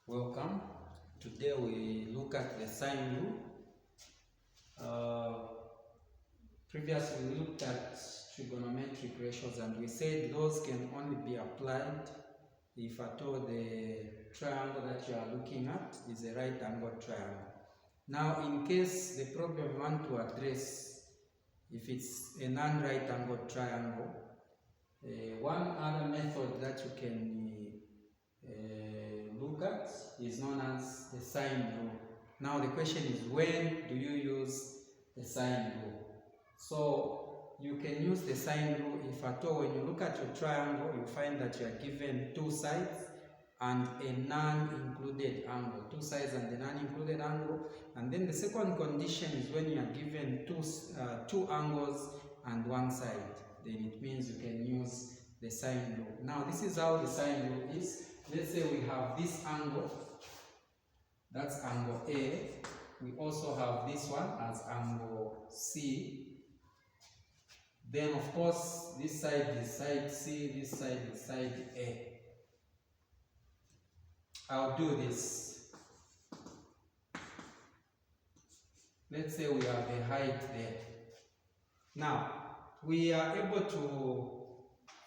Welcome. Today we look at the sine rule. Previously we looked at trigonometric ratios and we said those can only be applied if at all the triangle that you are looking at is a right angle triangle. Now in case the problem you want to address, if it's a non-right angle triangle, one other method that you can look at is known as the sine rule. Now the question is, when do you use the sine rule? So you can use the sine rule if at all when you look at your triangle you find that you are given two sides and a non-included angle, two sides and a non-included angle, and then the second condition is when you are given two angles and one side, then it means you can use the sine rule. Now this is how the sine rule is. Let's say we have this angle, that's angle A. We also have this one as angle C. Then of course this side is side C, this side is side A. I'll do this. Let's say we have a height there. Now we are able to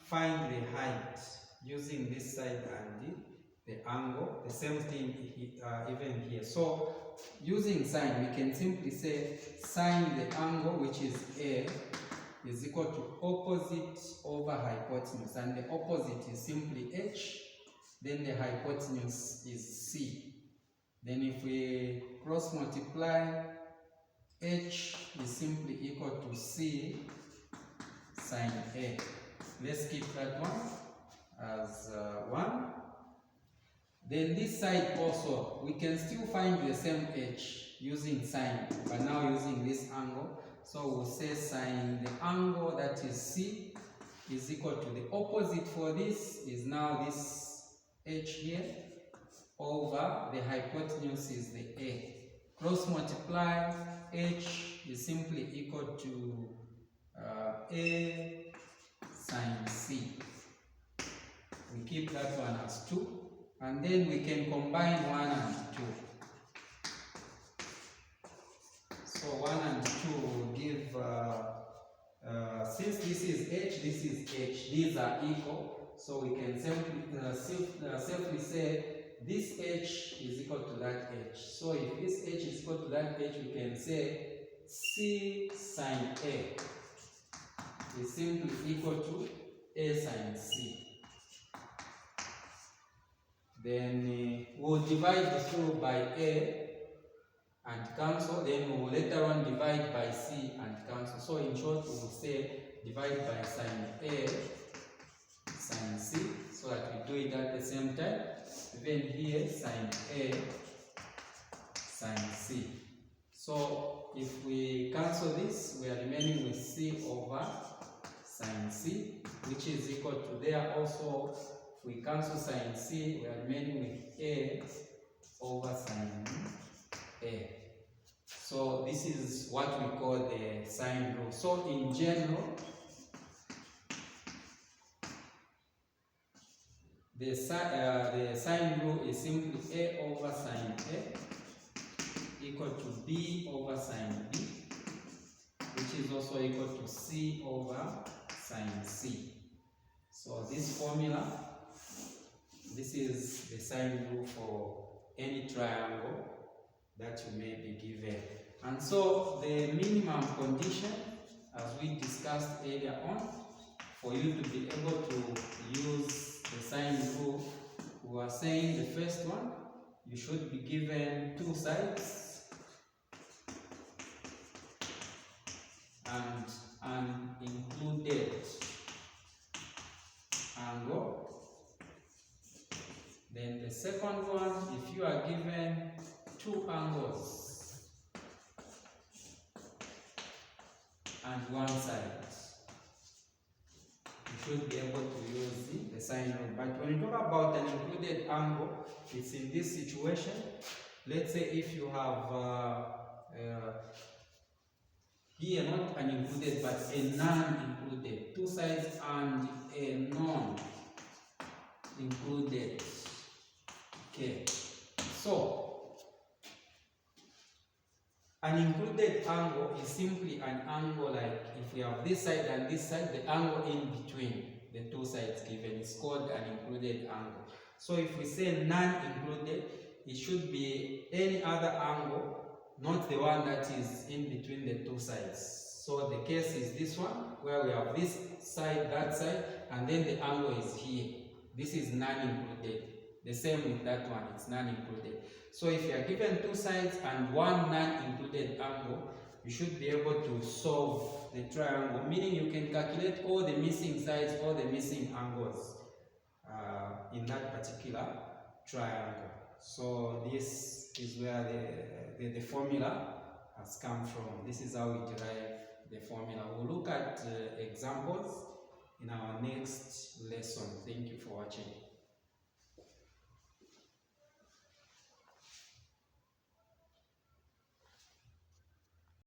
find the height using this side and the angle, the same thing even here. So using sine, we can simply say sine the angle, which is A, is equal to opposite over hypotenuse, and the opposite is simply H, then the hypotenuse is C. Then if we cross multiply, H is simply equal to C sine A. Let's keep that one as 1. Then this side also, we can still find the same H using sine, but now using this angle. So we'll say sine the angle that is C is equal to the opposite for this is now this H here over the hypotenuse is the A. Cross multiply, H is simply equal to A sine C. We keep that one as 2, and then we can combine 1 and 2. So 1 and 2 will give, since this is H, this is H, these are equal, so we can safely say this H is equal to that H. So if this H is equal to that H, we can say C sine A is simply equal to A sine C. Then we'll divide through by A and cancel, then we will later on divide by C and cancel. So in short, we will say divide by sine A sine C, so that we do it at the same time. Then here sine A sine C. So if we cancel this, we are remaining with C over sine C, which is equal to there also. If we cancel sine C, we are remaining with A over sine A. So this is what we call the sine rule. So in general, the sine rule is simply A over sine A equal to B over sine B, which is also equal to C over sine C. So this formula, this is the sine rule for any triangle that you may be given. And so the minimum condition, as we discussed earlier on, for you to be able to use the sine rule, we are saying the first one, you should be given two sides and an included angle. Then the second one, if you are given two angles and one side, you should be able to use the sine rule. But when you talk about an included angle, it's in this situation. Let's say if you have here not an included but a non-included, two sides and a non-included. Okay, included angle is simply an angle like if we have this side and this side, the angle in between the two sides given is called an included angle. So if we say non-included, it should be any other angle, not the one that is in between the two sides. So the case is this one, where we have this side, that side, and then the angle is here. This is non-included. The same with that one, it's non-included. So if you are given two sides and one non-included angle, you should be able to solve the triangle, meaning you can calculate all the missing sides, all the missing angles in that particular triangle. So this is where the formula has come from. This is how we derive the formula. We'll look at examples in our next lesson. Thank you for watching.